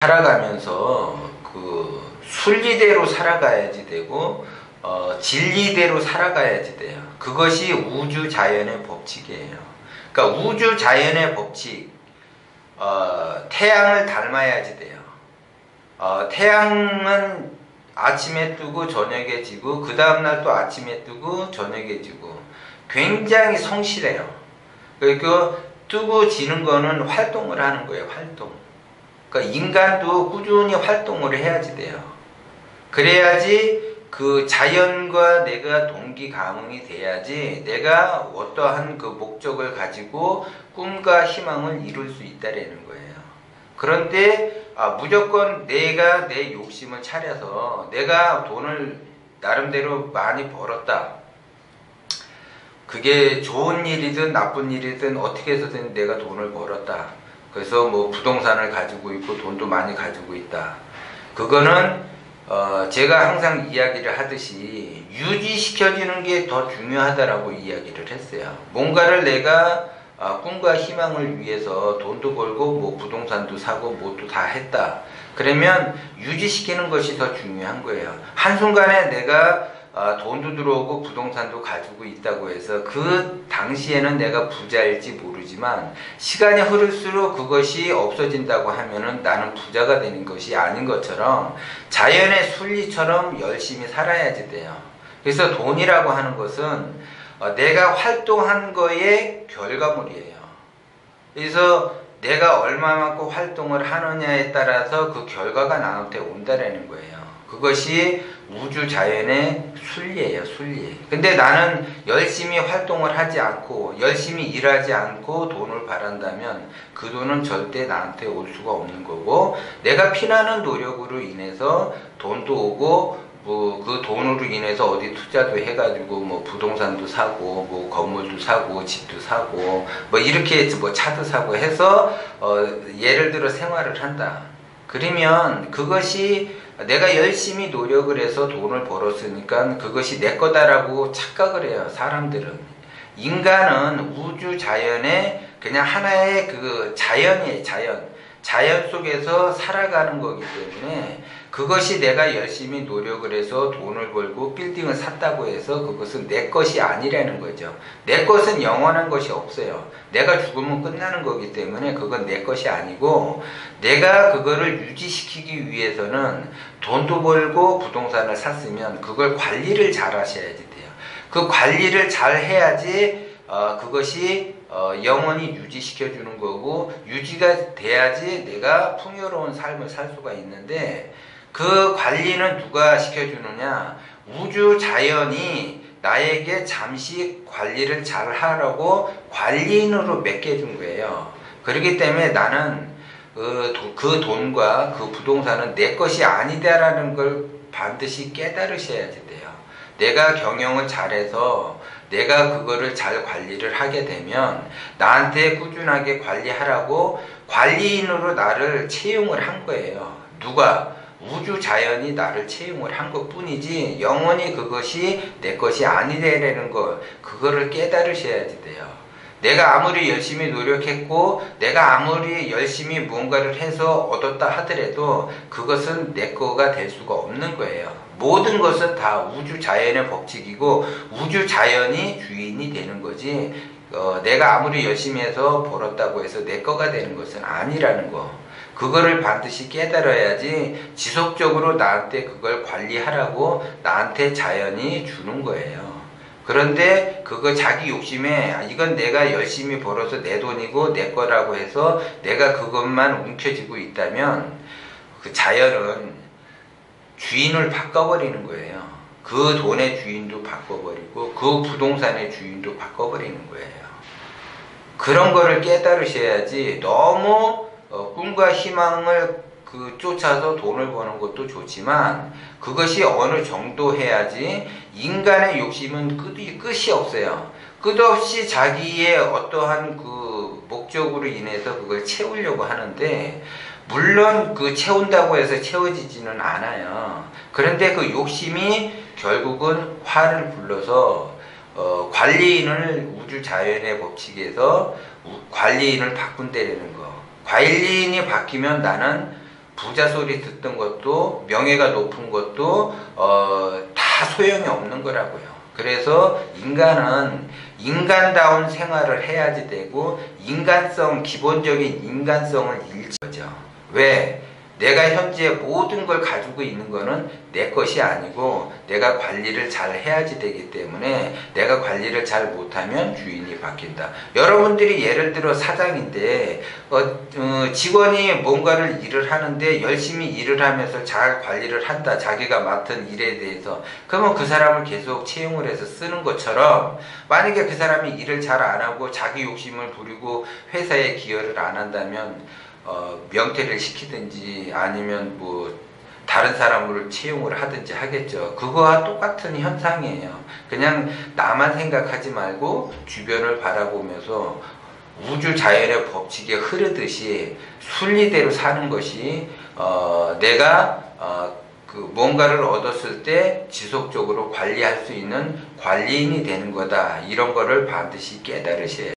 살아가면서 그 순리대로 살아가야지 되고 진리대로 살아가야지 돼요. 그것이 우주 자연의 법칙이에요. 그러니까 우주 자연의 법칙, 태양을 닮아야지 돼요. 태양은 아침에 뜨고 저녁에 지고 그 다음날 또 아침에 뜨고 저녁에 지고 굉장히 성실해요. 그러니까 뜨고 지는 거는 활동을 하는 거예요. 활동. 그러니까 인간도 꾸준히 활동을 해야지 돼요. 그래야지 그 자연과 내가 동기감응이 돼야지 내가 어떠한 그 목적을 가지고 꿈과 희망을 이룰 수 있다라는 거예요. 그런데 무조건 내가 내 욕심을 차려서 내가 돈을 나름대로 많이 벌었다. 그게 좋은 일이든 나쁜 일이든 어떻게 해서든 내가 돈을 벌었다. 그래서 뭐 부동산을 가지고 있고 돈도 많이 가지고 있다. 그거는 제가 항상 이야기를 하듯이 유지시켜주는 게 더 중요하다라고 이야기를 했어요. 뭔가를 내가 꿈과 희망을 위해서 돈도 벌고 뭐 부동산도 사고 뭐도 다 했다. 그러면 유지시키는 것이 더 중요한 거예요. 한순간에 내가 돈도 들어오고 부동산도 가지고 있다고 해서 그 당시에는 내가 부자일지 모르지만 시간이 흐를수록 그것이 없어진다고 하면은 나는 부자가 되는 것이 아닌 것처럼 자연의 순리처럼 열심히 살아야지 돼요. 그래서 돈이라고 하는 것은 내가 활동한 거의 결과물이에요. 그래서 내가 얼마만큼 활동을 하느냐에 따라서 그 결과가 나한테 온다라는 거예요. 그것이 우주 자연의 순리예요. 순리. 근데 나는 열심히 활동을 하지 않고 열심히 일하지 않고 돈을 바란다면 그 돈은 절대 나한테 올 수가 없는 거고 내가 피나는 노력으로 인해서 돈도 오고 뭐 그 돈으로 인해서 어디 투자도 해가지고 뭐 부동산도 사고 뭐 건물도 사고 집도 사고 뭐 이렇게 뭐 차도 사고 해서 예를 들어 생활을 한다. 그러면 그것이 내가 열심히 노력을 해서 돈을 벌었으니까 그것이 내 거다라고 착각을 해요. 사람들은. 인간은 우주 자연의 그냥 하나의 그 자연이에요. 자연 속에서 살아가는 거기 때문에 그것이 내가 열심히 노력을 해서 돈을 벌고 빌딩을 샀다고 해서 그것은 내 것이 아니라는 거죠. 내 것은 영원한 것이 없어요. 내가 죽으면 끝나는 거기 때문에 그건 내 것이 아니고 내가 그거를 유지시키기 위해서는 돈도 벌고 부동산을 샀으면 그걸 관리를 잘 하셔야지 돼요. 그 관리를 잘 해야지 그것이 영원히 유지시켜주는 거고 유지가 돼야지 내가 풍요로운 삶을 살 수가 있는데 그 관리는 누가 시켜주느냐? 우주 자연이 나에게 잠시 관리를 잘 하라고 관리인으로 맡겨준 거예요. 그렇기 때문에 나는 그 돈과 그 부동산은 내 것이 아니다라는 걸 반드시 깨달으셔야지 돼요. 내가 경영을 잘해서 내가 그거를 잘 관리를 하게 되면 나한테 꾸준하게 관리하라고 관리인으로 나를 채용을 한 거예요. 누가? 우주 자연이 나를 채용을 한 것 뿐이지 영원히 그것이 내 것이 아니라는 거 그거를 깨달으셔야지 돼요. 내가 아무리 열심히 노력했고 내가 아무리 열심히 무언가를 해서 얻었다 하더라도 그것은 내 거가 될 수가 없는 거예요. 모든 것은 다 우주 자연의 법칙이고 우주 자연이 주인이 되는 거지 내가 아무리 열심히 해서 벌었다고 해서 내 거가 되는 것은 아니라는 거. 그거를 반드시 깨달아야지 지속적으로 나한테 그걸 관리하라고 나한테 자연이 주는 거예요. 그런데 그거 자기 욕심에 이건 내가 열심히 벌어서 내 돈이고 내 거라고 해서 내가 그것만 움켜쥐고 있다면 그 자연은 주인을 바꿔버리는 거예요. 그 돈의 주인도 바꿔버리고 그 부동산의 주인도 바꿔버리는 거예요. 그런 거를 깨달으셔야지 너무 꿈과 희망을 쫓아서 돈을 버는 것도 좋지만 그것이 어느 정도 해야지 인간의 욕심은 끝이 없어요. 끝없이 자기의 어떠한 그 목적으로 인해서 그걸 채우려고 하는데 물론 그 채운다고 해서 채워지지는 않아요. 그런데 그 욕심이 결국은 화를 불러서 관리인을 우주 자연의 법칙에서 관리인을 바꾼다는 거. 관리인이 바뀌면 나는 부자 소리 듣던 것도 명예가 높은 것도 다 소용이 없는 거라고요. 그래서 인간은 인간다운 생활을 해야지 되고 기본적인 인간성을 잃지 거죠. 왜? 내가 현재 모든 걸 가지고 있는 거는 내 것이 아니고 내가 관리를 잘 해야지 되기 때문에 내가 관리를 잘 못하면 주인이 바뀐다. 여러분들이 예를 들어 사장인데 직원이 뭔가를 일을 하는데 열심히 일을 하면서 잘 관리를 한다. 자기가 맡은 일에 대해서. 그러면 그 사람을 계속 채용을 해서 쓰는 것처럼 만약에 그 사람이 일을 잘 안 하고 자기 욕심을 부리고 회사에 기여를 안 한다면 명퇴를 시키든지 아니면 뭐 다른 사람을 채용을 하든지 하겠죠. 그거와 똑같은 현상이에요. 그냥 나만 생각하지 말고 주변을 바라보면서 우주 자연의 법칙에 흐르듯이 순리대로 사는 것이 내가 뭔가를 얻었을 때 지속적으로 관리할 수 있는 관리인이 되는 거다. 이런 거를 반드시 깨달으셔야 돼요.